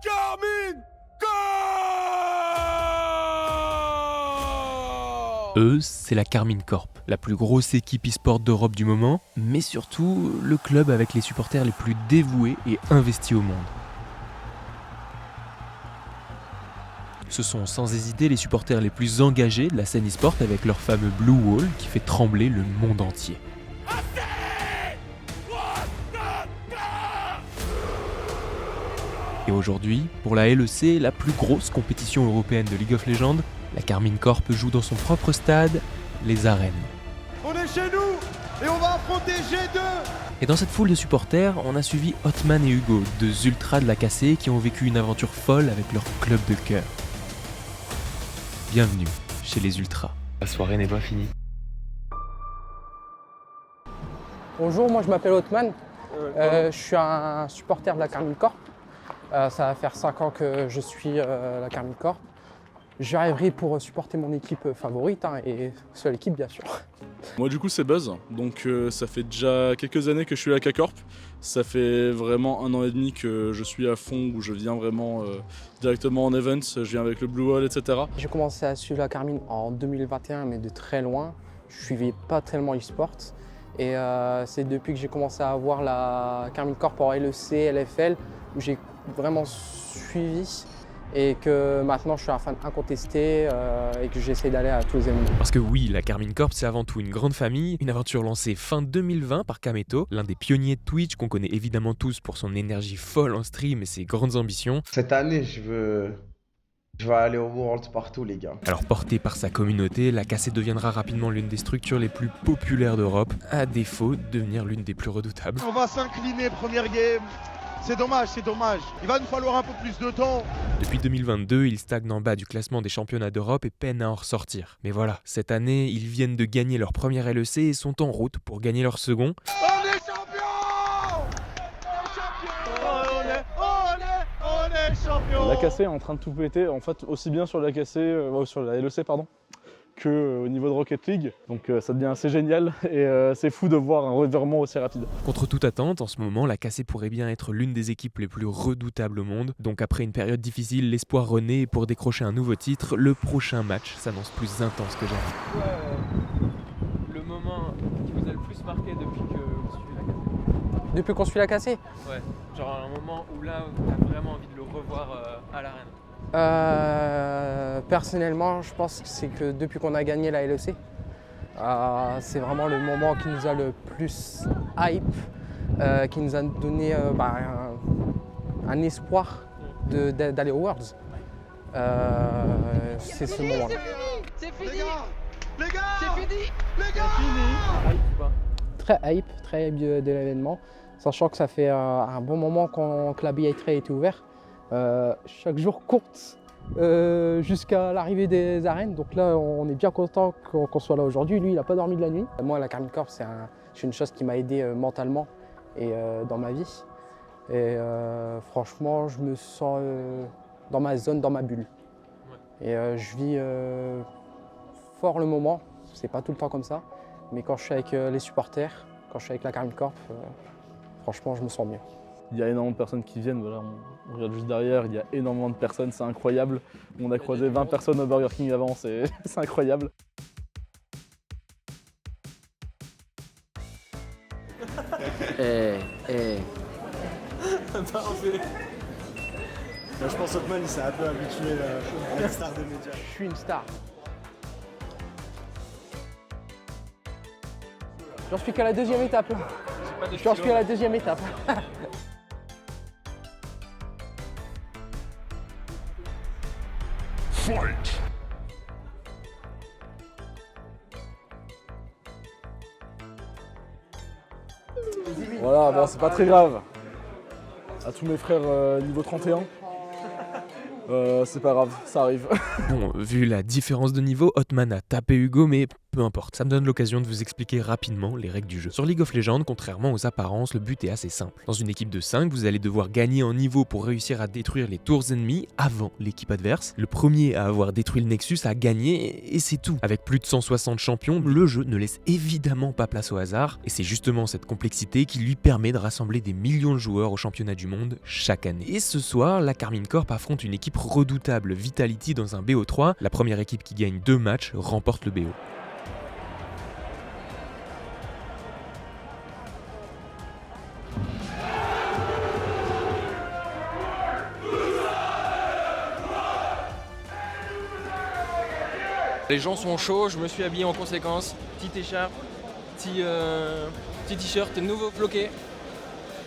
Carmine Corp. Eux, c'est la Carmine Corp, la plus grosse équipe e-sport d'Europe du moment, mais surtout le club avec les supporters les plus dévoués et investis au monde. Ce sont sans hésiter les supporters les plus engagés de la scène e-sport avec leur fameux Blue Wall qui fait trembler le monde entier. Et aujourd'hui, pour la LEC, la plus grosse compétition européenne de League of Legends, la Carmine Corp joue dans son propre stade, les arènes. On est chez nous et on va affronter G2. Et dans cette foule de supporters, on a suivi Hotman et Hugo, deux ultras de la KC qui ont vécu une aventure folle avec leur club de cœur. Bienvenue chez les ultras. La soirée n'est pas finie. Bonjour, moi je m'appelle Hotman, je suis un supporter de la Carmine Corp. Ça va faire 5 ans que je suis la Carmine Corp. J'arriverai pour supporter mon équipe favorite et seule équipe bien sûr. Moi du coup c'est Buzz, donc ça fait déjà quelques années que je suis à la K-Corp. Ça fait vraiment 1 an et demi que je suis à fond, où je viens vraiment directement en events, je viens avec le Blue Wall, etc. J'ai commencé à suivre la Carmine en 2021 mais de très loin. Je suivais pas tellement e-sport. Et c'est depuis que j'ai commencé à voir la Carmine Corp en LEC, LFL, où j'ai vraiment suivi et que maintenant je suis un fan incontesté et que j'essaie d'aller à tous les événements. Parce que oui, la Carmine Corp c'est avant tout une grande famille, une aventure lancée fin 2020 par Kameto, l'un des pionniers de Twitch qu'on connaît évidemment tous pour son énergie folle en stream et ses grandes ambitions. Cette année, je veux aller au Worlds partout, les gars. Alors portée par sa communauté, la KC deviendra rapidement l'une des structures les plus populaires d'Europe, à défaut de devenir l'une des plus redoutables. On va s'incliner première game. C'est dommage, c'est dommage. Il va nous falloir un peu plus de temps. Depuis 2022, ils stagnent en bas du classement des championnats d'Europe et peinent à en ressortir. Mais voilà, cette année, ils viennent de gagner leur première LEC et sont en route pour gagner leur second. On est champions. On est champions. La KC est en train de tout péter, en fait, aussi bien sur la KC, sur la LEC, pardon, que au niveau de Rocket League. Donc ça devient assez génial et c'est fou de voir un revirement aussi rapide. Contre toute attente, en ce moment, la KC pourrait bien être l'une des équipes les plus redoutables au monde. Donc après une période difficile, l'espoir renaît et pour décrocher un nouveau titre, le prochain match s'annonce plus intense que jamais. Le moment qui vous a le plus marqué depuis que vous suivez la KC? Depuis qu'on suit la KC, Ouais, genre un moment où là, t'as vraiment envie de le revoir à l'arène. personnellement, je pense que c'est que depuis qu'on a gagné la LEC, c'est vraiment le moment qui nous a le plus hype, qui nous a donné un espoir d'aller aux Worlds. C'est ce moment-là. C'est fini. Les gars. C'est fini. Les gars. Hype ou pas? Très hype de l'événement, sachant que ça fait un bon moment que la billetterie a été ouverte. Chaque jour compte jusqu'à l'arrivée des arènes, donc là on est bien content qu'on soit là aujourd'hui. Lui il n'a pas dormi de la nuit. Moi la Carmine Corp c'est une chose qui m'a aidé mentalement et dans ma vie, et franchement je me sens dans ma zone, dans ma bulle, et je vis fort le moment. C'est pas tout le temps comme ça, mais quand je suis avec les supporters, quand je suis avec la Carmine Corp, franchement je me sens mieux. Il y a énormément de personnes qui viennent, voilà, on regarde juste derrière, il y a énormément de personnes, c'est incroyable. On a croisé 20 personnes au Burger King avant, c'est incroyable. Moi, je pense Hotman il s'est un peu habitué à la star des médias. Je suis une star. J'en suis qu'à la deuxième étape là. J'en suis qu'à la deuxième étape. Voilà, bon c'est pas très grave. À tous mes frères niveau 31, c'est pas grave, ça arrive. Bon, vu la différence de niveau, Hotman a tapé Hugo, mais Peu importe, ça me donne l'occasion de vous expliquer rapidement les règles du jeu. Sur League of Legends, contrairement aux apparences, le but est assez simple. Dans une équipe de 5, vous allez devoir gagner en niveau pour réussir à détruire les tours ennemies avant l'équipe adverse. Le premier à avoir détruit le Nexus a gagné et c'est tout. Avec plus de 160 champions, le jeu ne laisse évidemment pas place au hasard et c'est justement cette complexité qui lui permet de rassembler des millions de joueurs au championnat du monde chaque année. Et ce soir, la Karmine Corp affronte une équipe redoutable, Vitality, dans un BO3. La première équipe qui gagne 2 matchs remporte le BO. Les gens sont chauds, je me suis habillé en conséquence. Petite écharpe, petit t-shirt, nouveau floqué.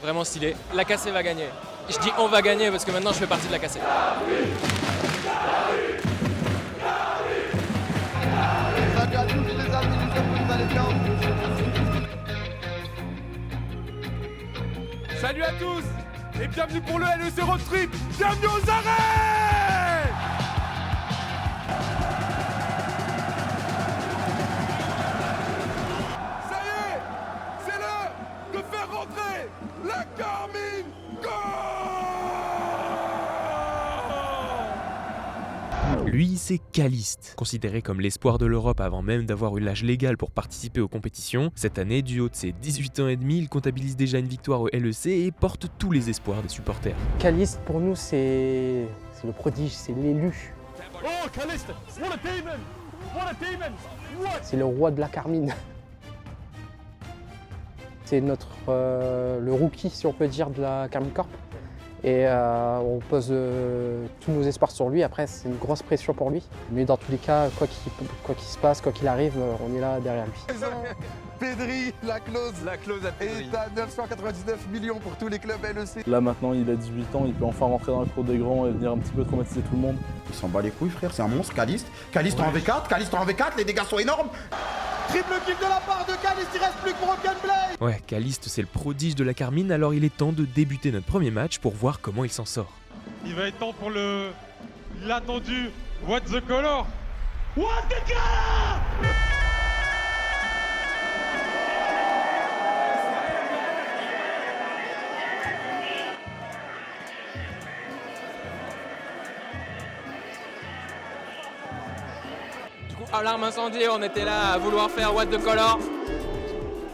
Vraiment stylé. La KC va gagner. Je dis on va gagner parce que maintenant je fais partie de la KC. Salut à tous les amis, j'espère que vous allez bien. Salut à tous et bienvenue pour le LEC Road Trip. Bienvenue aux arènes. Ça y est, c'est l'heure de faire rentrer la Karmine Corp. Lui, c'est Caliste, considéré comme l'espoir de l'Europe avant même d'avoir eu l'âge légal pour participer aux compétitions. Cette année, du haut de ses 18 ans et demi, il comptabilise déjà une victoire au LEC et porte tous les espoirs des supporters. Caliste, pour nous, c'est le prodige, c'est l'élu. Oh, Caliste, what a demon! What a demon! What? C'est le roi de la Karmine. C'est le rookie, si on peut dire, de la Karmine Corp. Et on pose tous nos espoirs sur lui. Après, c'est une grosse pression pour lui. Mais dans tous les cas, quoi qu'il se passe, quoi qu'il arrive, on est là derrière lui. Pedri, la clause à Pedri. est à 999 millions pour tous les clubs LEC. Là maintenant il a 18 ans, il peut enfin rentrer dans le cours des grands et venir un petit peu traumatiser tout le monde. Il s'en bat les couilles frère, c'est un monstre, Caliste. Caliste en V4, Caliste en V4, les dégâts sont énormes. Triple kill de la part de Caliste, il reste plus que Broken Blade. Ouais, Caliste, c'est le prodige de la Karmine, alors il est temps de débuter notre premier match pour voir comment il s'en sort. Il va être temps pour l'attendu What the Color. What the Color. Alarme incendie, on était là à vouloir faire What the Color.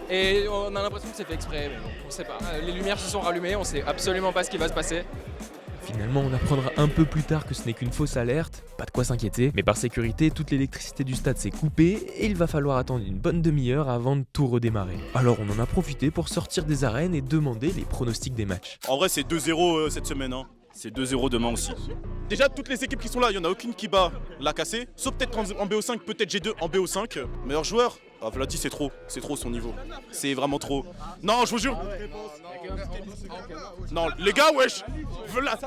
Et on a l'impression que c'est fait exprès, mais bon, on sait pas. Les lumières se sont rallumées, on sait absolument pas ce qui va se passer. Finalement, on apprendra un peu plus tard que ce n'est qu'une fausse alerte, pas de quoi s'inquiéter, mais par sécurité, toute l'électricité du stade s'est coupée et il va falloir attendre une bonne demi-heure avant de tout redémarrer. Alors on en a profité pour sortir des arènes et demander les pronostics des matchs. En vrai, c'est 2-0 cette semaine, hein. C'est 2-0 demain aussi. Déjà, toutes les équipes qui sont là, il n'y en a aucune qui bat la KC. Sauf peut-être en BO5, peut-être G2 en BO5. Meilleur joueur, ah, Vladi, c'est trop son niveau. C'est vraiment trop. Non, je vous jure. Non, les gars, wesh.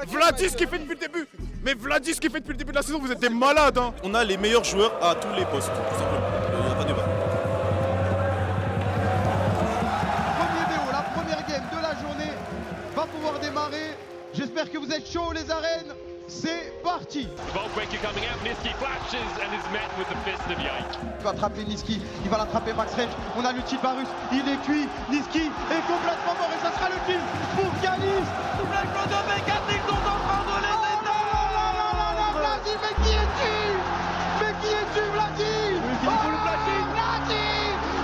Vladi, ce qu'il fait depuis le début. Mais Vladi, ce qu'il fait depuis le début de la saison, vous êtes des malades, hein. On a les meilleurs joueurs à tous les postes, tout simplement. Il n'y a pas de débat. Premier BO, la première game de la journée va pouvoir démarrer. J'espère que vous êtes chauds les arènes. C'est parti. Il va attraper Niski, il va l'attraper Max Range. On a l'ulti de Varus, il est cuit. Niski est complètement mort et ça sera le kill pour Caliste. Ils sont en train de les éteindre. Vladi, mais qui es-tu? Mais qui es-tu, Vladi? Vladi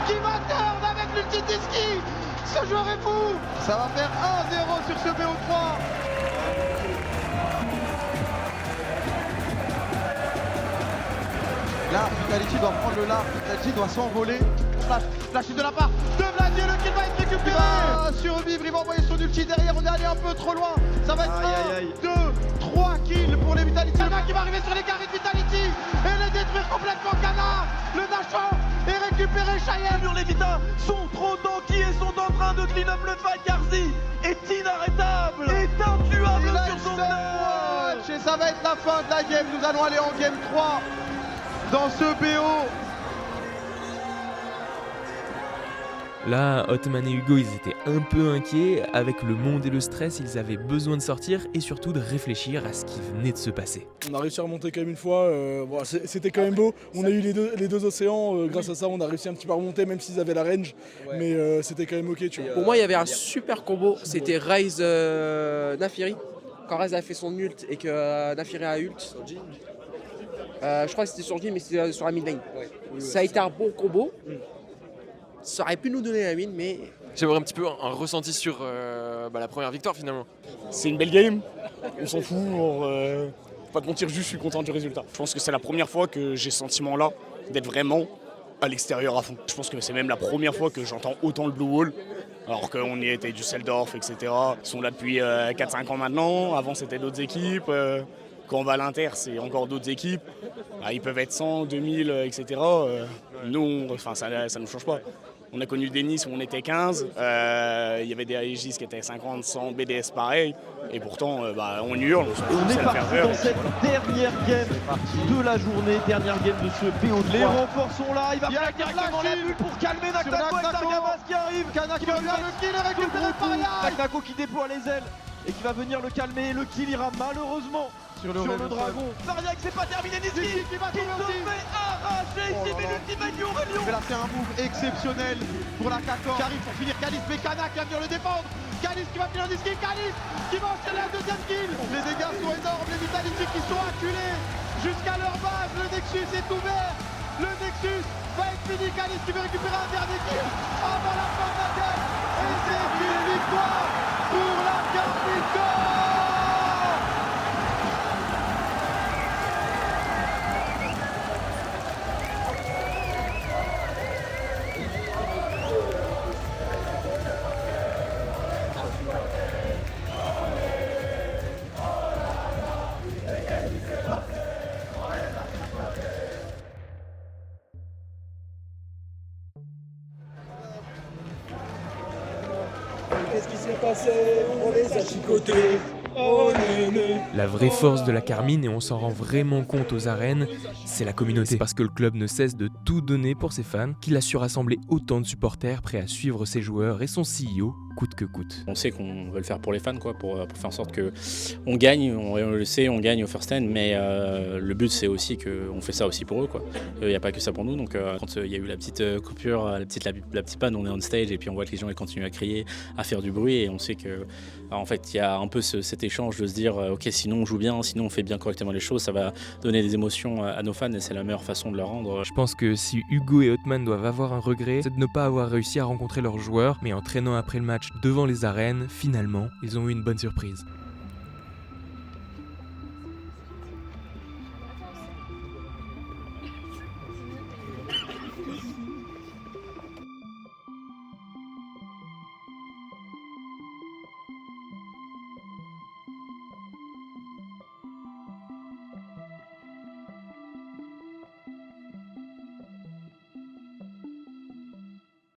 qui va turn avec l'ulti de Niski. Ce joueur est fou. Ça va faire 1-0 sur ce BO3. Là, Vitality doit prendre le large, Vitality doit s'envoler. Flash de la part de Vladi, le kill va être récupéré. Il va survivre, il va envoyer son ulti derrière, on est allé un peu trop loin. Ça va être 1, 2, 3 kills pour les Vitality. Kana qui va arriver sur les carrés de Vitality et les détruire complètement. Kana, le Nashor est récupéré. Cheyenne. Les Vita sont trop tanky et sont en train de clean up le fight. Garzi est inarrêtable, est intuable sur son match. Et ça va être la fin de la game, nous allons aller en game 3. Dans ce BO, Là, Hotman et Hugo, ils étaient un peu inquiets. Avec le monde et le stress, ils avaient besoin de sortir et surtout de réfléchir à ce qui venait de se passer. On a réussi à remonter quand même une fois, bon, c'était quand même beau. On a eu les deux océans, grâce à ça on a réussi un petit peu à remonter même s'ils avaient la range, mais c'était quand même ok. Tu vois. Pour moi il y avait un super combo, c'était Ryze Naafiri. Quand Ryze a fait son ult et que Naafiri a ult. Je crois que c'était sur Jhin mais c'était sur la mid lane. Ça a été un bon combo. Ça aurait pu nous donner la win, mais... J'aimerais un petit peu un ressenti sur la première victoire finalement. C'est une belle game, on s'en fout, pas te mentir, juste je suis content du résultat. Je pense que c'est la première fois que j'ai ce sentiment-là, d'être vraiment à l'extérieur à fond. Je pense que c'est même la première fois que j'entends autant le Blue Wall, alors qu'on y était du Seldorf, etc. Ils sont là depuis 4-5 ans maintenant, avant c'était d'autres équipes. Quand on va à l'Inter, c'est encore d'autres équipes. Ils peuvent être 100, 2000, etc. Nous, ça ne nous change pas. On a connu des Nice où on était 15. Il y avait des Aegis qui étaient 50, 100, BDS pareil. Et pourtant, on hurle. On est parti dans cette dernière game de la journée, dernière game de ce PO3. Les renforts sont là, il va faire directement la bulle pour calmer Naknako avec Targamas qui arrive. Kanako qui va faire le kill et récupérer par Yai. Naknako qui déploie les ailes et qui va venir le calmer. Le kill ira malheureusement sur le dragon. Variac, c'est pas terminé, Niski qui va se fait arracher ici, mais l'ultimate du Aurélien. Mais là c'est un move exceptionnel pour la K-Corp qui arrive pour finir Calis, mais Kana qui va venir le défendre. Calis qui va finir Niski, Calis qui va enchaîner la deuxième kill. Les dégâts sont énormes, les Vitality qui sont acculés jusqu'à leur base. Le Nexus est ouvert, le Nexus va être fini. Calis qui veut récupérer un dernier kill avant la fin de la game. Et c'est une victoire pour la Carmicor. Qu'est-ce qui s'est passé? On les a chicotés. Oh, La vraie force de la Carmine, et on s'en rend vraiment compte aux arènes, c'est la communauté. Parce que le club ne cesse de tout donner pour ses fans, qu'il a su rassembler autant de supporters prêts à suivre ses joueurs et son CEO coûte que coûte. On sait qu'on veut le faire pour les fans, quoi, pour faire en sorte qu'on gagne, on le sait, on gagne au first end, mais le but c'est aussi qu'on fait ça aussi pour eux. Il n'y a pas que ça pour nous, donc quand il y a eu la petite coupure, la petite panne, on est on stage et puis on voit que les gens ils continuent à crier, à faire du bruit, et on sait que en fait il y a un peu cet échange de se dire ok, sinon on joue bien, sinon on fait bien correctement les choses, ça va donner des émotions à nos fans et c'est la meilleure façon de leur rendre. Je pense que si Hugo et Hotman doivent avoir un regret, c'est de ne pas avoir réussi à rencontrer leurs joueurs, mais en traînant après le match devant les arènes, finalement, ils ont eu une bonne surprise.